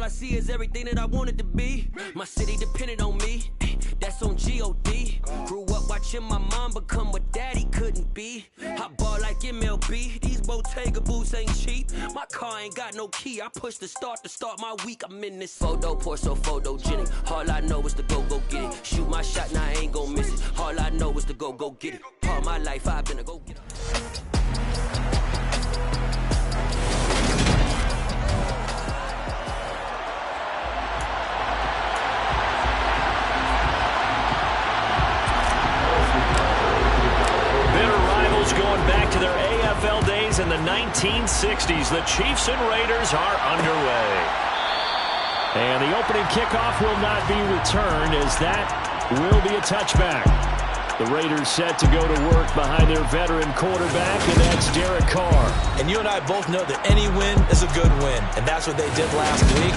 I see is everything that I wanted to be. My city depended on me, that's on G-O-D. Grew up watching my mom become what daddy couldn't be. I ball like MLB, these Bottega boots ain't cheap. My car ain't got no key, I push the start to start my week. I'm in this photo, pour so photogenic. All I know is to go get it. Shoot my shot, now I ain't gon' miss it. All I know is to go get it. All my life I've been a go-getter. Going back to their AFL days in the 1960s, the Chiefs and Raiders are underway. And the opening kickoff will not be returned, as that will be a touchback. The Raiders set to go to work behind their veteran quarterback, and that's Derek Carr. And you and I both know that any win is a good win, and that's what they did last week.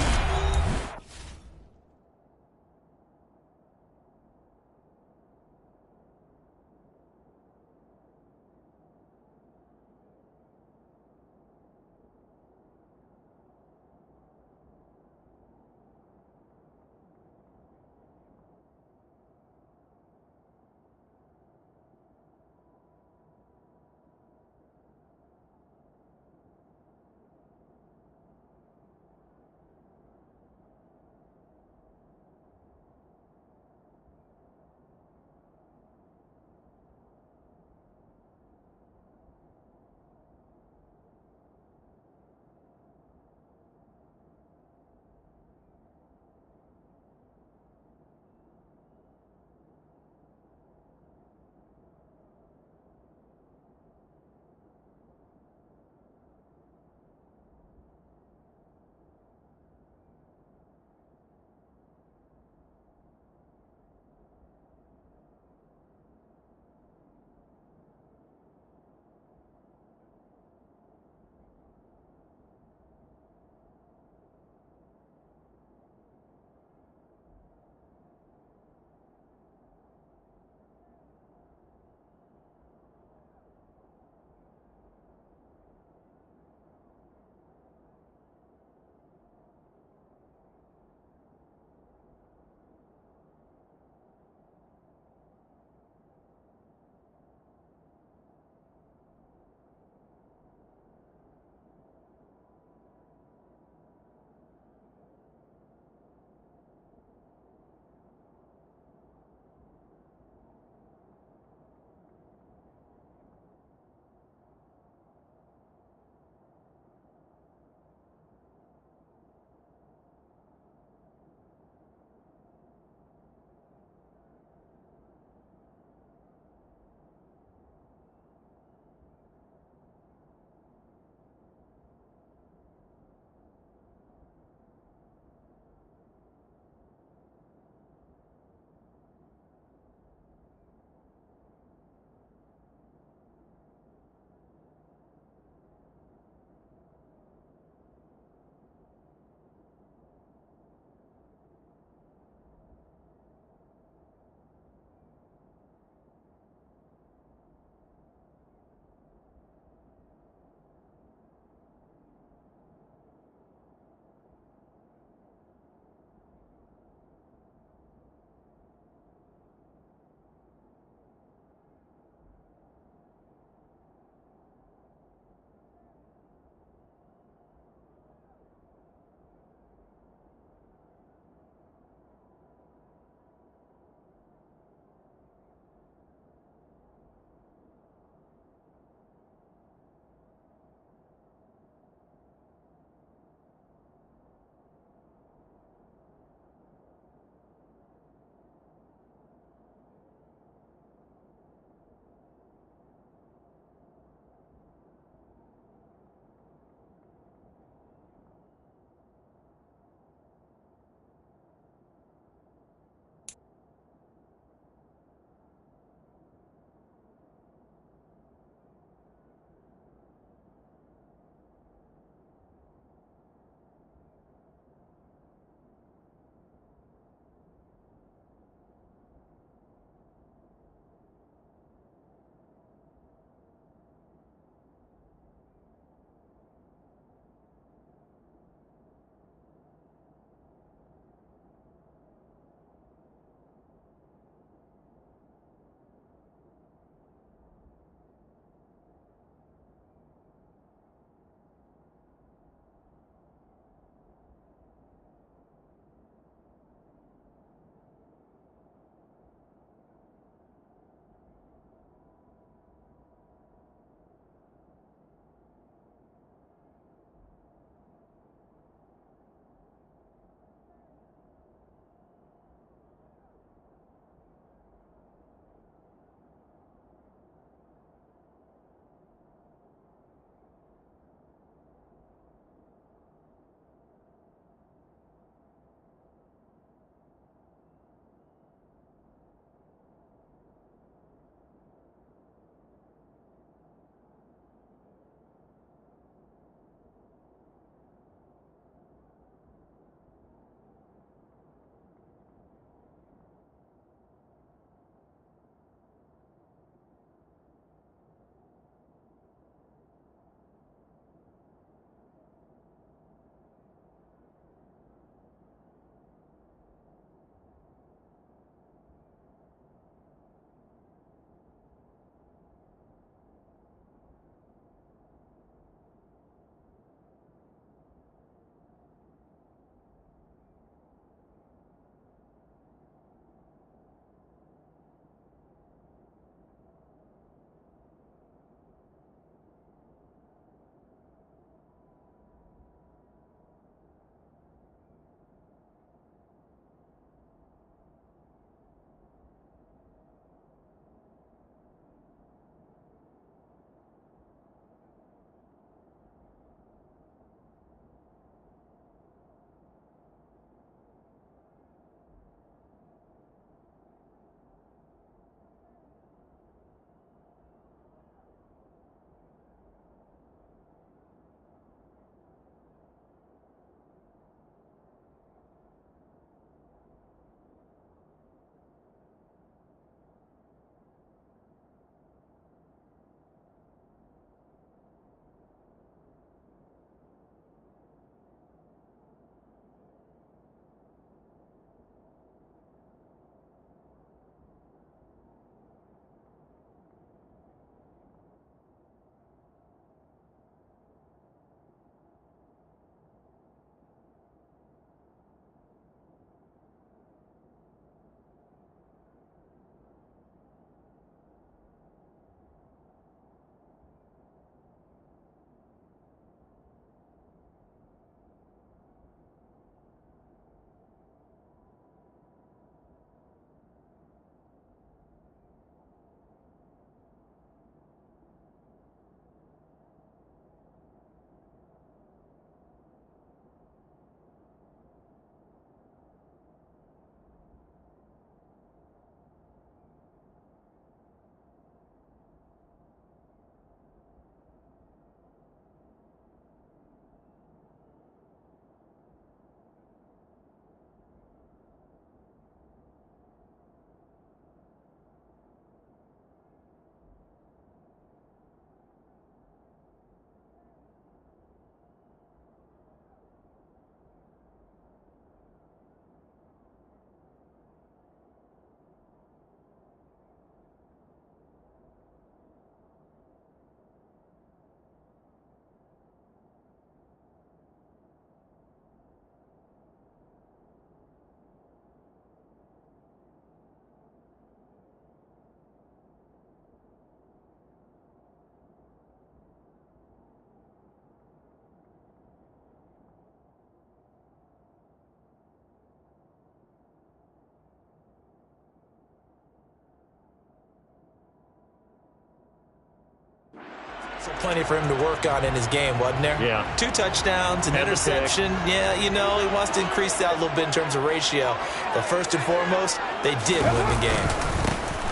Plenty for him to work on in his game, wasn't there? Yeah. 2 touchdowns, an interception. Yeah, you know, he wants to increase that a little bit in terms of ratio. But first and foremost, they did win the game.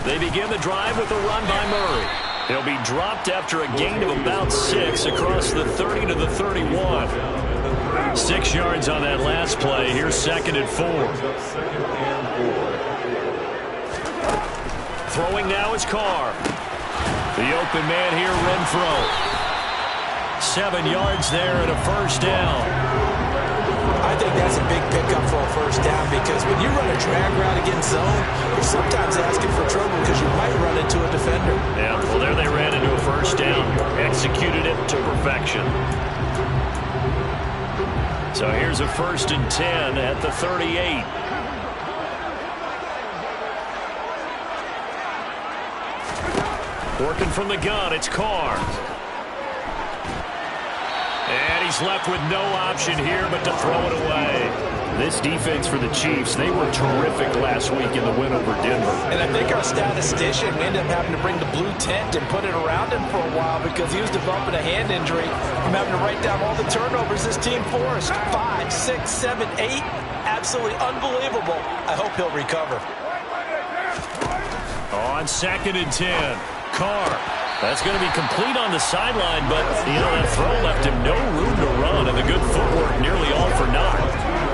They begin the drive with a run by Murray. He'll be dropped after a gain of about 6 across the 30 to the 31. 6 yards on that last play. Here's 2nd and 4. Throwing now is Carr. The open man here, Renfro. 7 yards there and a first down. I think that's a big pickup for a first down because when you run a drag route against zone, you're sometimes asking for trouble because you might run into a defender. Yeah, well, there they ran into a first down. Executed it to perfection. So here's a 1st and 10 at the 38. Working from the gun, it's Carr. And he's left with no option here but to throw it away. This defense for the Chiefs, they were terrific last week in the win over Denver. And I think our statistician ended up having to bring the blue tent and put it around him for a while because he was developing a hand injury from having to write down all the turnovers this team forced. 5, 6, 7, 8. Absolutely unbelievable. I hope he'll recover. On 2nd and 10. Carr. That's going to be complete on the sideline, but, you know, that throw left him no room to run, and the good footwork nearly all for naught.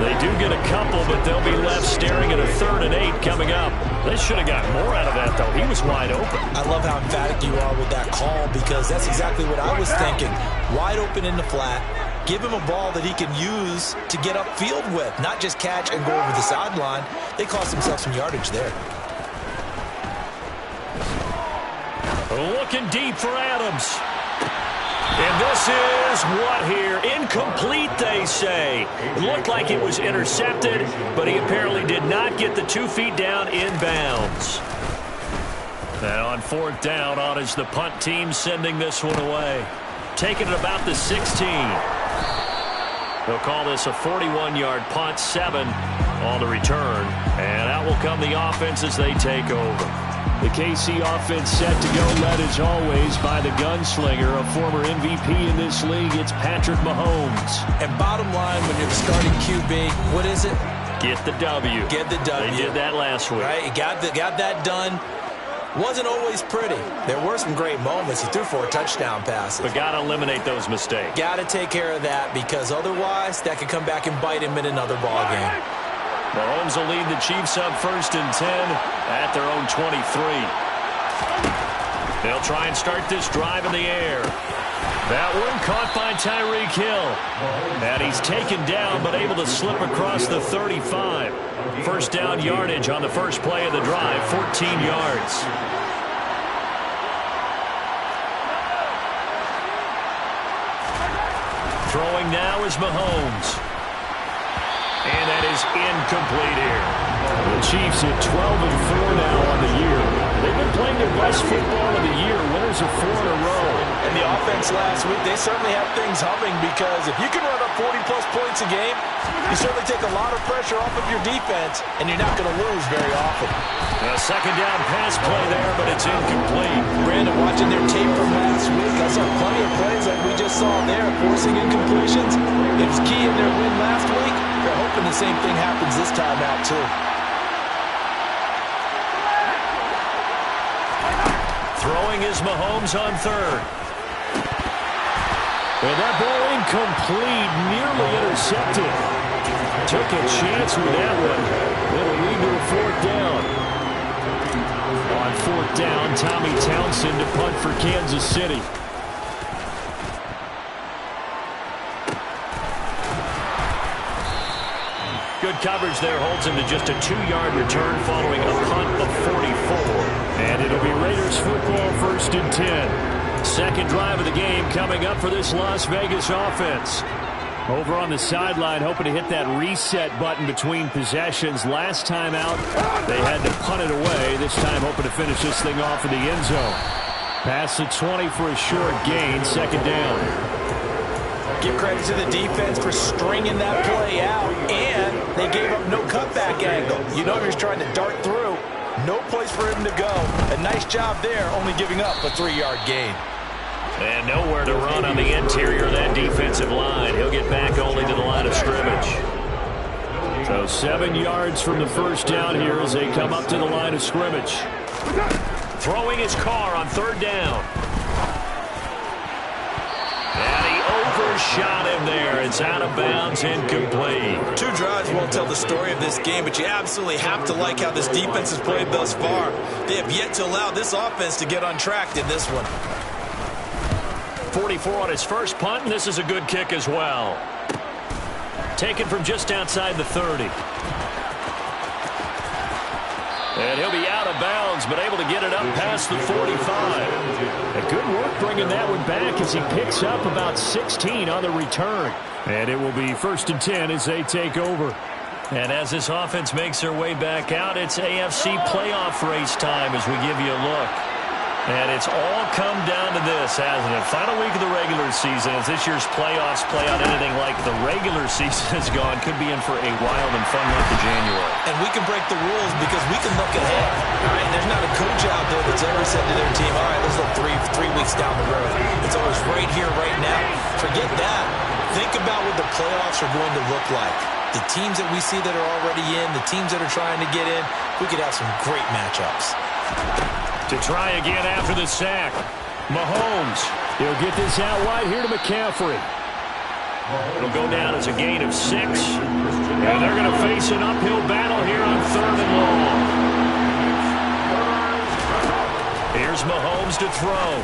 They do get a couple, but they'll be left staring at a 3rd and 8 coming up. They should have got more out of that, though. He was wide open. I love how emphatic you are with that call because that's exactly what I was thinking. Wide open in the flat. Give him a ball that he can use to get upfield with, not just catch and go over the sideline. They cost themselves some yardage there. Looking deep for Adams. And this is what here? Incomplete, they say. It looked like it was intercepted, but he apparently did not get the 2 feet down in bounds. And on 4th down, on is the punt team sending this one away. Taking it about the 16. They'll call this a 41-yard punt, 7 on the return. And out will come the offense as they take over. The KC offense set to go, led as always by the gunslinger, a former MVP in this league. It's Patrick Mahomes. And bottom line, when you're the starting QB, what is it? Get the W. Get the W. They did that last week. Right, he got that done. Wasn't always pretty. There were some great moments. He threw 4 touchdown passes. But got to eliminate those mistakes. Got to take care of that because otherwise that could come back and bite him in another ball game. Mahomes will lead the Chiefs up 1st and 10 at their own 23. They'll try and start this drive in the air. That one caught by Tyreek Hill. And he's taken down but able to slip across the 35. First down yardage on the first play of the drive, 14 yards. Throwing now is Mahomes. And that is incomplete here. The Chiefs at 12-4 now on the year. They've been playing their best football of the year. Winners of 4 in a row. And the offense last week, they certainly have things humming because if you can run up 40-plus points a game, you certainly take a lot of pressure off of your defense, and you're not going to lose very often. A 2nd down pass play there, but it's incomplete. Brandon, watching their tape from last week, I saw plenty of plays like we just saw there, forcing incompletions. It was key in their win last week. They're hoping the same thing happens this time out, too. Throwing is Mahomes on 3rd. And that ball incomplete, nearly intercepted. Took a chance with that one. It'll lead to a 4th down. On 4th down, Tommy Townsend to punt for Kansas City. Good coverage there holds him to just a 2-yard return following a punt of 44. And it'll be Raiders football 1st and 10. Second drive of the game coming up for this Las Vegas offense. Over on the sideline, hoping to hit that reset button between possessions. Last time out, they had to punt it away. This time hoping to finish this thing off in the end zone. Pass the 20 for a short gain, 2nd down. Give credit to the defense for stringing that play out, and they gave up no cutback angle. You know he was trying to dart through. No place for him to go. A nice job there, only giving up a 3-yard gain. And nowhere to run on the interior of that defensive line. He'll get back only to the line of scrimmage. So 7 yards from the first down here as they come up to the line of scrimmage. Throwing his car on third down. And he overshot him there. It's out of bounds, incomplete. 2 drives won't tell the story of this game, but you absolutely have to like how this defense has played thus far. They have yet to allow this offense to get untracked in this one. 44 on his first punt, and this is a good kick as well. Taken from just outside the 30. And he'll be out of bounds, but able to get it up past the 45. A good work bringing that one back as he picks up about 16 on the return. And it will be 1st and 10 as they take over. And as this offense makes their way back out, it's AFC playoff race time as we give you a look. And it's all come down to this, hasn't it? Final week of the regular season, as this year's playoffs play out anything like the regular season has gone, could be in for a wild and fun month of January. And we can break the rules because we can look ahead. All right, there's not a coach out there that's ever said to their team, all right, let's look three weeks down the road. It's always right here, right now. Forget that. Think about what the playoffs are going to look like. The teams that we see that are already in, the teams that are trying to get in, we could have some great matchups. To try again after the sack. Mahomes. He'll get this out wide here to McCaffrey. It'll go down as a gain of 6. And they're going to face an uphill battle here on 3rd and long. Here's Mahomes to throw.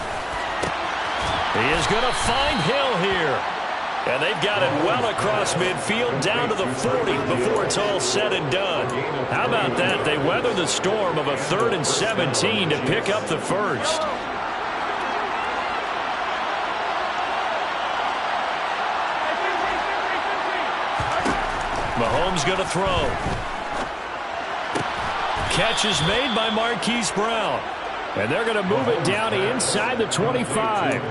He is going to find Hill here. And they've got it well across midfield down to the 40 before it's all said and done. How about that? They weather the storm of a 3rd and 17 to pick up the first. Mahomes going to throw. Catch is made by Marquise Brown. And they're going to move it down inside the 25.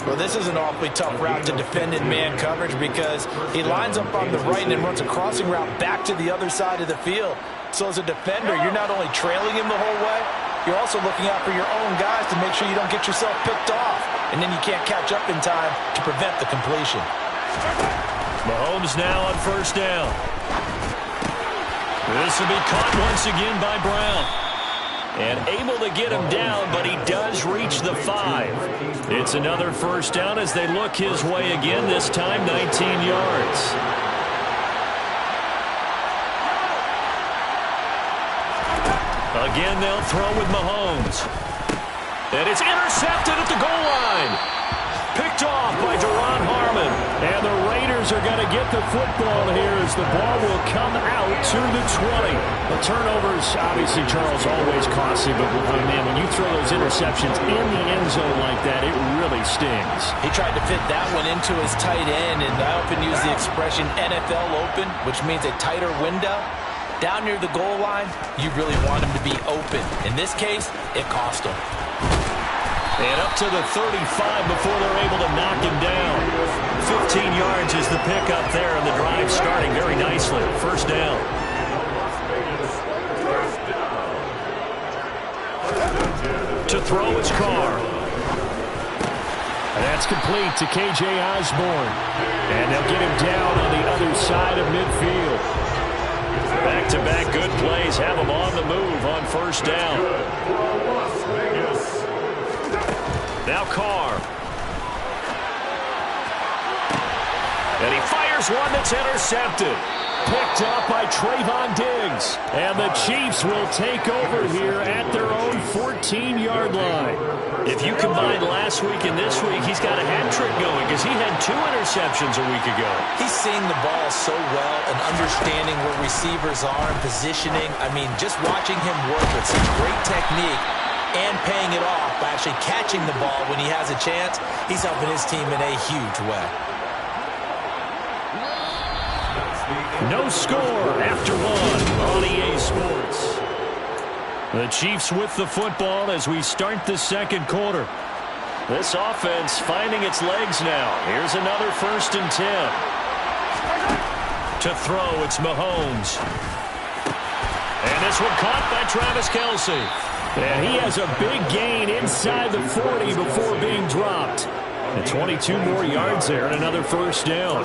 Well, this is an awfully tough route to defend in man coverage because he lines up on the right and then runs a crossing route back to the other side of the field. So as a defender, you're not only trailing him the whole way, you're also looking out for your own guys to make sure you don't get yourself picked off. And then you can't catch up in time to prevent the completion. Mahomes now on 1st down. This will be caught once again by Brown. And able to get him down, but he does reach the 5. It's another 1st down as they look his way again, this time 19 yards. Again, they'll throw with Mahomes. And it's intercepted at the goal line. Picked off by Duron Harmon. And the Raiders are going to get the football here as the ball will come out to the 20. The turnovers, obviously, Charles, always costly. But, man, when you throw those interceptions in the end zone like that, it really stings. He tried to fit that one into his tight end, and I often use the expression NFL open, which means a tighter window. Down near the goal line, you really want him to be open. In this case, it cost him. And up to the 35 before they're able to knock him down. 15 yards is the pickup there, and the drive starting very nicely. 1st down. To throw his car. And that's complete to K.J. Osborne. And they'll get him down on the other side of midfield. Back-to-back good plays have him on the move on 1st down. Now Carr. And he fires one that's intercepted. Picked up by Trayvon Diggs. And the Chiefs will take over here at their own 14-yard line. If you combine last week and this week, he's got a hat trick going because he had 2 interceptions a week ago. He's seeing the ball so well and understanding where receivers are and positioning. I mean, just watching him work with such great technique and paying it off by actually catching the ball when he has a chance, he's helping his team in a huge way. No score after 1 on EA Sports. The Chiefs with the football as we start the 2nd quarter. This offense finding its legs now. Here's another 1st and 10. To throw, it's Mahomes. And this one caught by Travis Kelce. And he has a big gain inside the 40 before being dropped. And 22 more yards there and another first down.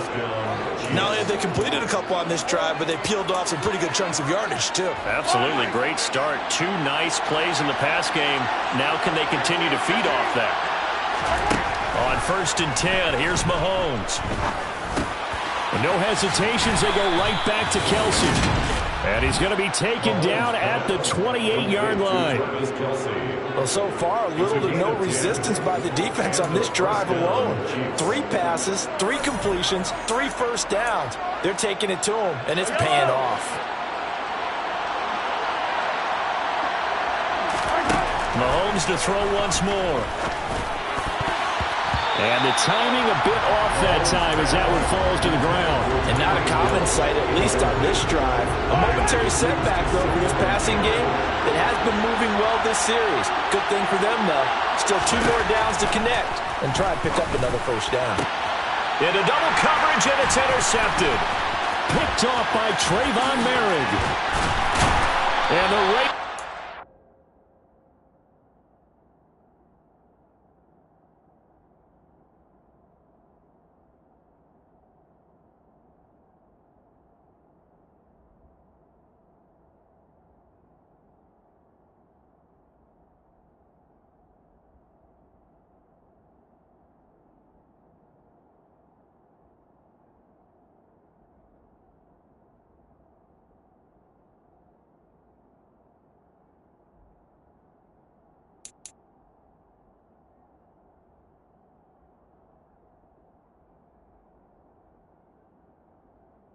Not only have they completed a couple on this drive, but they peeled off some pretty good chunks of yardage, too. Absolutely. Great start. 2 nice plays in the pass game. Now can they continue to feed off that? On 1st and 10, here's Mahomes. No hesitations. They go right back to Kelsey. And he's going to be taken down at the 28-yard line. Well, so far, little to no resistance by the defense on this drive alone. 3 passes, 3 completions, 3 first downs. They're taking it to him, and it's paying off. Mahomes to throw once more. And the timing a bit off that time as that one falls to the ground. And not a common sight, at least on this drive. A momentary setback, though, for this passing game. It has been moving well this series. Good thing for them, though. Still 2 more downs to connect and try and pick up another first down. Into double coverage, and it's intercepted. Picked off by Trayvon Merrick. And the